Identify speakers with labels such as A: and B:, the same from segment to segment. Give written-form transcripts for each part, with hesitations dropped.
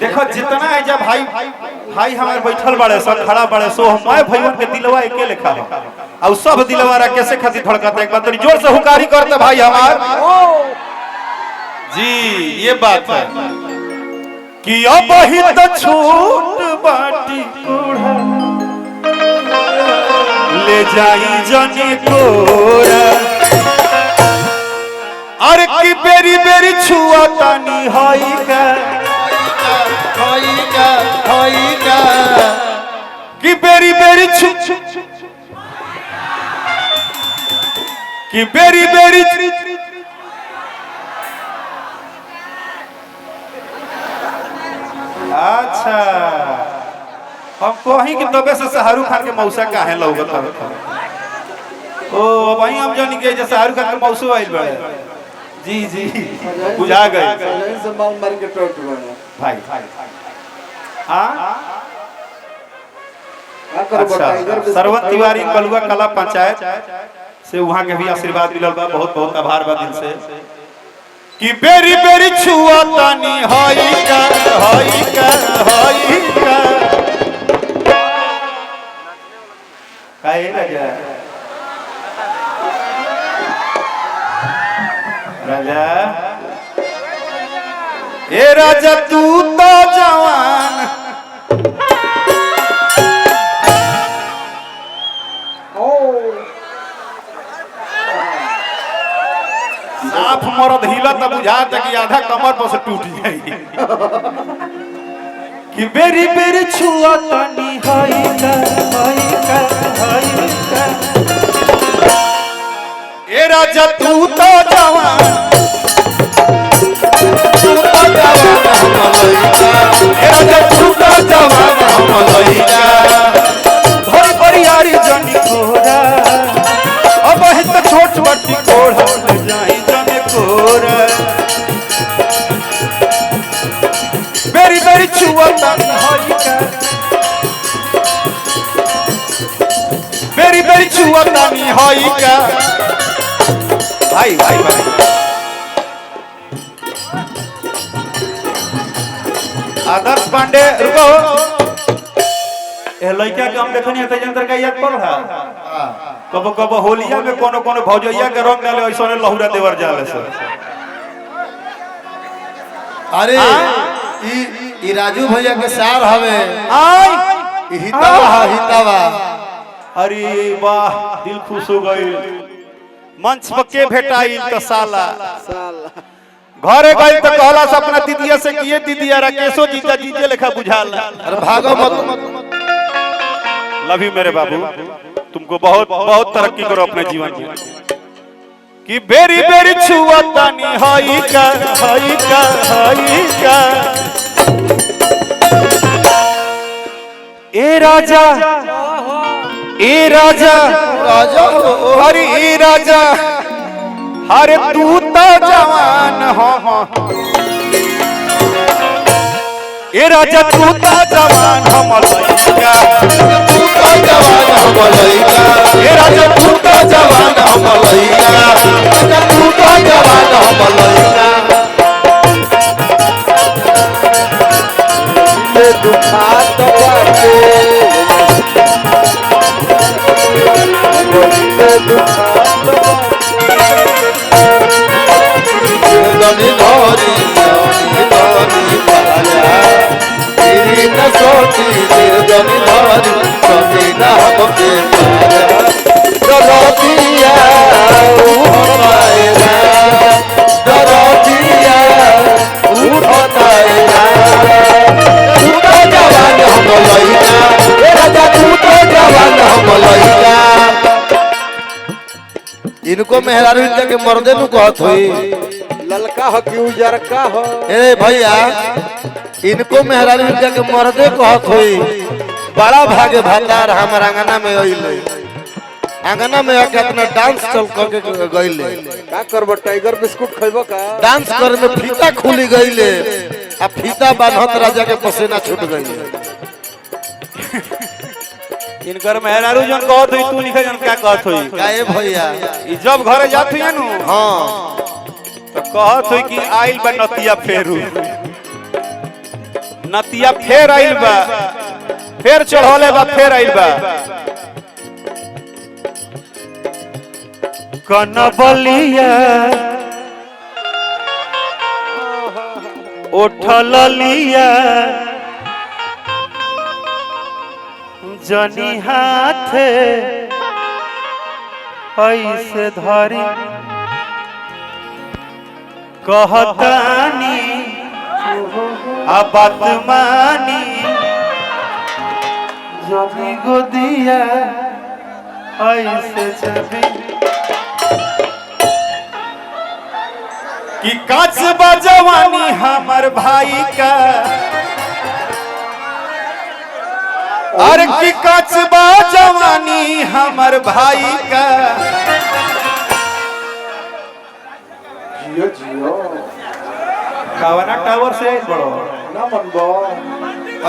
A: देखो जितना है जब भाई भाई हमारे बैठल बड़े सब खड़ा बड़े सो मैं भैया के दिलवा एके लेखा है और सब दिलवा कैसे खातिर धड़कता एक बार तो जोर से हुकारी करते भाई हमार जी ये बात है कि अब ही तो छूट बाटी कोढ़ा ले जाई जनी कोरा अरे की बेरी बेरी छुआ तानी हाई का कि बेरी बेरी कि बेरी बेरी अच्छा हम कहीं कि तबे से शाहरुख खान के मौसा काहे लौगत ओ वही हम जानी के जैसे शाहरुख खान के मौसू आइल बड़े जी जी बुझा गए भाई हाँ अच्छा सरवन तिवारी कलुआ कला पंचायत से वहाँ के भी आशीर्वाद मिलल बा बहुत बहुत आभार बा दिल से कि बेरी बेरी छुआ तानी हाई का काहे राजा राजा ए राजा तू तो जवान साफ मरद हिला तब बुझाता कि आधा कमर पर से टूट जाएगी कि बेरी बेरी छुआ तानी हाई का ए राजा तू तो जवान ए राजा तू तो जवान हम लइका भरी भरी यारी जनी कोरा अब है तो छोट बट्टी कोढ़ा ले जाई जने कोरा बेरी बेरी छुआ तानी हाई का बेरी बेरी छुआ तानी हाई का भाई भाई भाई आदर्श पांडे रुको ए लइका के हम देखनी है जंतर का याद पड़ रहा कबो कबो होलिया में कोनो कोनो भौजैया के रंग डाले ऐसने लहुरा देवर जाले से
B: अरे ई राजू भैया के सार हवे
A: आई
B: हितावा
A: अरे वाह दिल खुश हो गई मंच पर के भेटाई तो साला घरे गई तो कहला से अपना दीदिया से किए दीदिया राकेशो जीजा जीजे लेखा बुझाला
B: अरे भागो मत
A: लव यू मेरे बाबू तुमको बहुत बहुत तरक्की करो अपने जीवन में कि बेरी बेरी छुआ तानी हाई का ए राजा
B: राजा
A: हरी ए राजा हरे तू तो जवान हो ए राजा तू तो जवान हम लइका
B: तू तो जवान हम लइका
A: ए राजा तू तो जवान हम लइका
B: तू तो जवान हम लइका ले दुखात बाटे ले दुखात धनी धनी पाया तेरी न सोची धनी धनी सोची न हमके पाया दरदिया उठाएगा दरदिया उठाएगा तू तो जवान हम लइका ए राजा तू तो जवान हम लइका इनको मेहरारू के मर्दे नु कहत होई ललका हो कि उजरका हो ए भैया इनको मेहरारू के मर्दे कहत होई बड़ा भागे भातार हमर आंगना में आइले आंगना में आके अपना डांस चल करके गइले
C: का करबो टाइगर बिस्कुट खइबो का
B: डांस कर में फीता खुली गइले आ फीता बांधत राजा के पसीना छूट गइले
A: इनकर मेहरारू जन कहत होई तू लिखे जन क्या कहत होई
B: काहे भैया
A: ई जब घरे जात हुई नु
B: हां
A: तो कहत होई कि आइल बा नतिया फेरू नतिया फेर आइल बा, फेर चढ़ौले बा, फेर आइल बा। कनबलिया उठल लिया जनी हाथ ऐसे धरी कहतानी बात मानी जनी गोदिया ऐसे छवि कि काच जवानी हमर भाई का, अरे कि काच जवानी हमर भाई का।
C: जियो जियो
A: कावना टावर से बड़ो
C: ना मनबो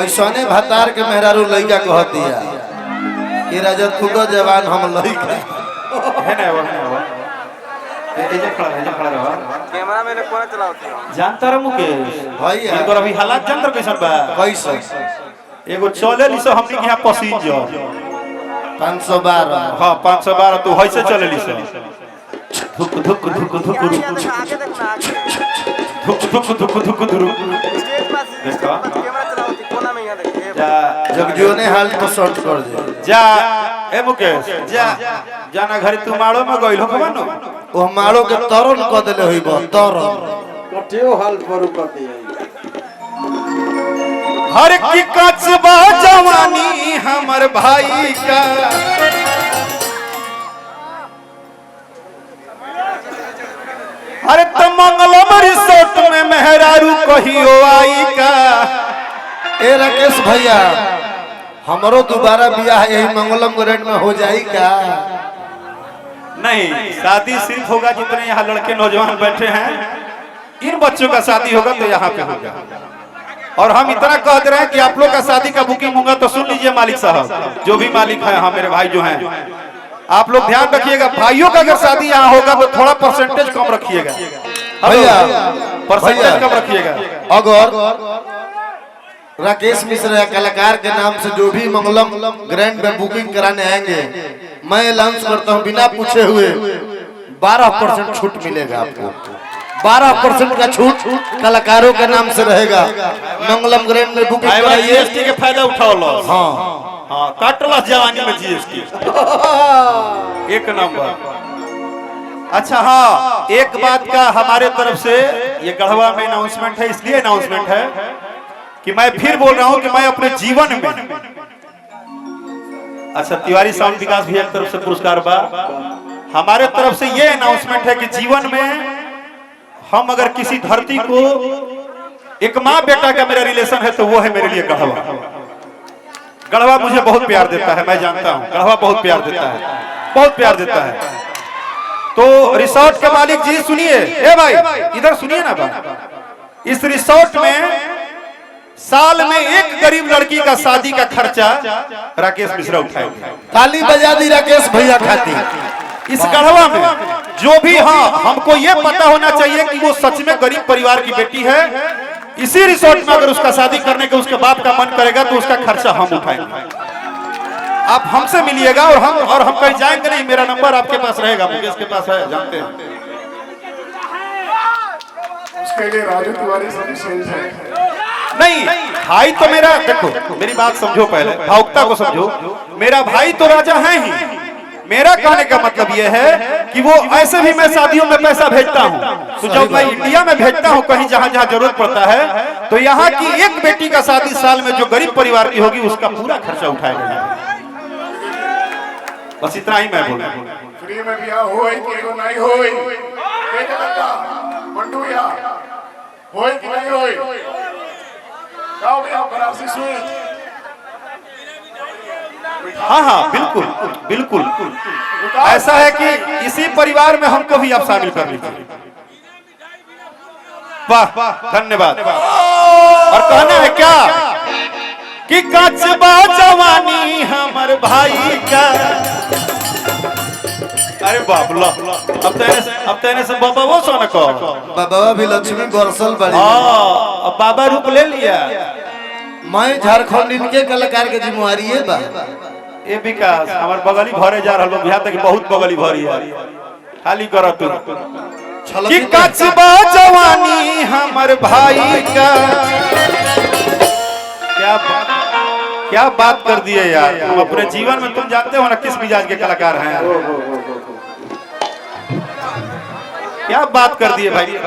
B: ऐसने भतार के मेहरारू लइका कहतिया कि राजा खुद जवान हम लइका
A: है ना वो ए खड़ा रहा
C: कैमरा मैंने कौन चलावती है
A: जानता रह मुकेश
B: भैया
A: इनकर अभी हालात जानतर कैसन बा।
B: कैसे
A: एगो चले लिसो हमनी के यहाँ पसीजर
B: 512
A: हां 512 तू होइसे चले लिसो धुक धुक धुक धुक
C: आगे देखना
A: धुक धुक धुक धुक धुक
C: स्टेज पर
A: देखा
C: कैमरा चलावती कोना में यहां देखिए
A: जा
B: जगजीवने हाल को शॉर्ट कर दे
A: जा ए मुकेश जा जाना घर तू माड़ो में गइल हो कमानो
B: ओ मारो के तरन क देले होइबो तरन
C: कटियो हाल पर कर दिया
A: हर की कचबा जवानी हमर भाई का। अरे तो मंगलम रिसोर्ट में मेहरारू कहियो आई का।
B: ए राकेश भैया हमरो दोबारा बियाह यही मंगलम ग्रेड में हो जाई का?
A: नहीं, शादी सिर्फ होगा जितने यहाँ लड़के नौजवान बैठे हैं, इन बच्चों का शादी होगा तो यहाँ पे होगा। और हम इतना कह दे रहे हैं कि आप लोग का शादी का बुकिंग होगा तो सुन लीजिए मालिक साहब, जो भी मालिक है, हाँ मेरे भाई जो हैं, आप लोग ध्यान रखिएगा, भाइयों का अगर शादी यहाँ होगा तो थोड़ा परसेंटेज कम रखिएगा
B: भैया,
A: परसेंटेज कम रखिएगा।
B: अगर राकेश मिश्रा या कलाकार के नाम से जो भी मंगलम ग्रैंड में बुकिंग कराने आएंगे, मैं अनाउंस करता हूँ बिना पूछे हुए 12% छूट मिलेगा आपको। 12% का छूट कलाकारों के नाम से रहेगा। मंगलम ग्रैंड में बुकिंग कराइए,
A: जीएसटी के फायदा उठाओ लो।
B: हाँ
A: हाँ, काट लो जवानी में जीएसटी एक नंबर। अच्छा हाँ, एक बात का हमारे तरफ से ये गढ़वा में अनाउंसमेंट है, इसलिए अनाउंसमेंट है कि मैं फिर बोल रहा हूं कि मैं अपने जीवन में, अच्छा तिवारी साउंड विकास भी एक तरफ से पुरस्कार बा, हमारे तरफ से ये अनाउंसमेंट है कि जीवन में हम अगर किसी धरती को, एक माँ बेटा का मेरा रिलेशन है तो वो है मेरे लिए गढ़वा। गढ़वा मुझे बहुत प्यार देता है, मैं जानता हूँ, गढ़वा बहुत प्यार देता है, बहुत प्यार देता है। तो रिसोर्ट के मालिक जी सुनिए, ए भाई इधर सुनिए ना बात, इस रिसोर्ट में साल में एक गरीब लड़की का शादी का खर्चा राकेश मिश्रा उठाएंगे।
B: ताली बजा दी राकेश भैया खातिर।
A: इस गढ़वा में जो भी, हाँ हमको ये पता होना चाहिए कि वो सच में गरीब परिवार की बेटी है। इसी रिसोर्ट में अगर उसका शादी करने के उसके बाप का मन करेगा तो उसका खर्चा हम उठाएंगे। आप हमसे मिलिएगा और हम कहीं जाएंगे नहीं, मेरा नंबर आपके पास रहेगा, मुकेश के पास है, जानते हैं।
C: उसके लिए राजू तिवारी सभी सेल्स है।
A: नहीं भाई तो मेरा, देखो मेरी बात समझो, पहले भावुकता को समझो, मेरा भाई तो राजा है ही। मेरा कहने का मतलब यह है कि वो ऐसे भी मैं शादियों में पैसा भेजता हूँ, तो जब मैं इंडिया में भेजता हूँ कहीं जहाँ जहाँ जरूरत पड़ता है, तो यहाँ की एक बेटी का शादी साल में जो गरीब परिवार की होगी उसका पूरा खर्चा उठाएगा। बस इतना ही मैं बोला।
C: फ्री में बियाह होई कि नहीं होई, के कहता मंडूया होई कि नहीं होई, गाँव में आप बराबर सुई।
A: हाँ हाँ बिल्कुल बिल्कुल, ऐसा है कि इसी परिवार में हमको भी आप शामिल कर लीजिए। वाह वाह, धन्यवाद। और कहना है क्या कि कचबा जवानी हमर भाई का। अरे बाप ला, अब तेने से बाबा वो सोना को
B: बाबा भी लक्ष्मी बरसल बड़ी।
A: अब बाबा रूप ले लिया।
B: मैं झारखंड इनके कलाकार के जिम्मेवारी है बा।
A: ए विकास हमार बगली भरे जा रहलो बिहार तक बहुत बगली भरी है खाली कर तू कि कचबा जवानी हमर भाई का क्या बात कर दिए यार। हम अपने जीवन में तुम जानते हो ना किस मिजाज के कलाकार हैं। क्या बात कर दिए भाई।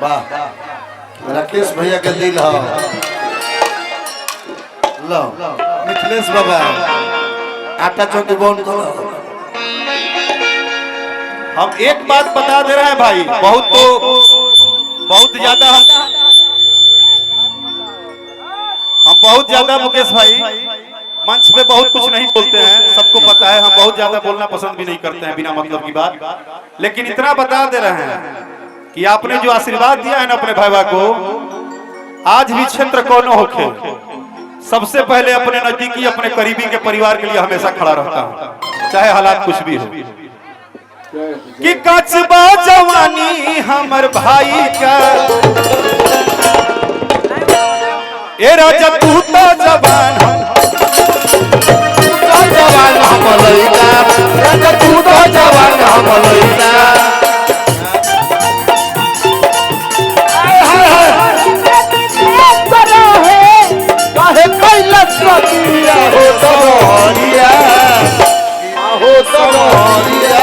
B: वाह राकेश भैया के दिल हो लो मिथिलेश बाबा आटा चौकी बंद करो।
A: हम एक बात बता दे रहे हैं भाई बहुत ज्यादा हम बहुत ज्यादा मुकेश भाई मंच पे बहुत कुछ नहीं बोलते हैं सबको पता है। हम बहुत ज्यादा बोलना पसंद भी नहीं करते हैं बिना मतलब की बात। लेकिन इतना बता दे रहे हैं कि आपने जो आशीर्वाद दिया है ना अपने भाईवा को आज भी क्षेत्र कोनो होखे सबसे पहले अपने नजदीकी अपने करीबी के परिवार के लिए हमेशा खड़ा रहता हूं चाहे हालात कुछ भी हो। कि कचबा जवानी हमर भाई का ए राजा तू तो जवान
B: हम लइका राजा तू तो जवान हम लइका काहे कैलस सकिया हो तोरिया हो तोरिया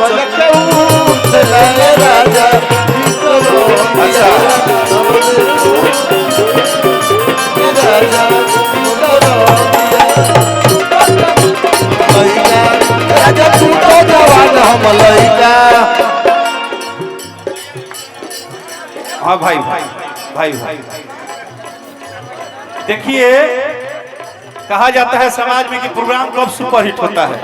B: बलके उठ ले राजा अच्छा राजा तू तो जवान हम लइका।
A: हाँ भाई भाई भाई देखिए कहा जाता है समाज में कि प्रोग्राम कब सुपरहिट होता है।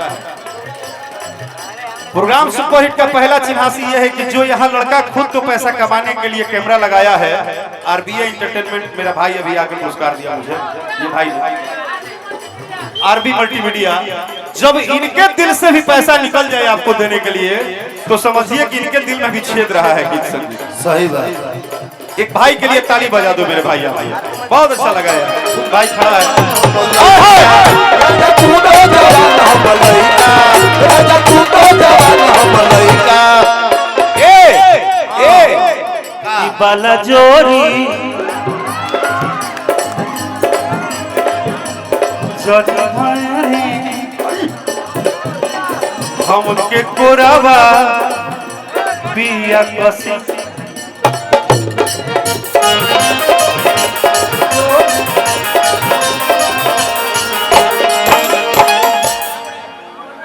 A: प्रोग्राम सुपरहिट का पहला चिन्हासी यह है कि जो यहाँ लड़का खुद तो पैसा कमाने के लिए कैमरा लगाया है। आरबीए एंटरटेनमेंट मेरा भाई अभी आकर पुरस्कार दिया मुझे ये भाई आरबी मल्टीमीडिया जब इनके दिल से भी पैसा निकल जाए आपको देने के लिए तो समझिए कि इनके दिल में भी छेद रहा है गीत संगीत।
B: सही बात।
A: एक भाई के लिए ताली बजा दो मेरे भाई बहुत अच्छा लगा यार भाई खड़ा है।
D: बाला जोरी
A: हम उनके कोरावा पिया कसी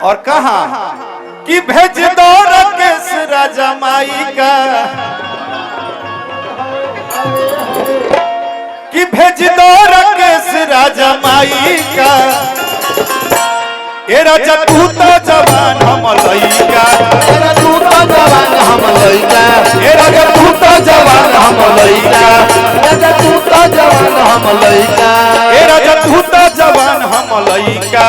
A: और कहा कि भेज दो राकेश राजा माई का कि भेज दो राकेश राजा माई का ए राजा तू तो जवान हम लइका
B: तू तो जवान हम लइका
A: ए राजा तू तो जवान हम लइका
B: राजा तू तो जवान हम लइका
A: ए राजा तू तो जवान हम लइका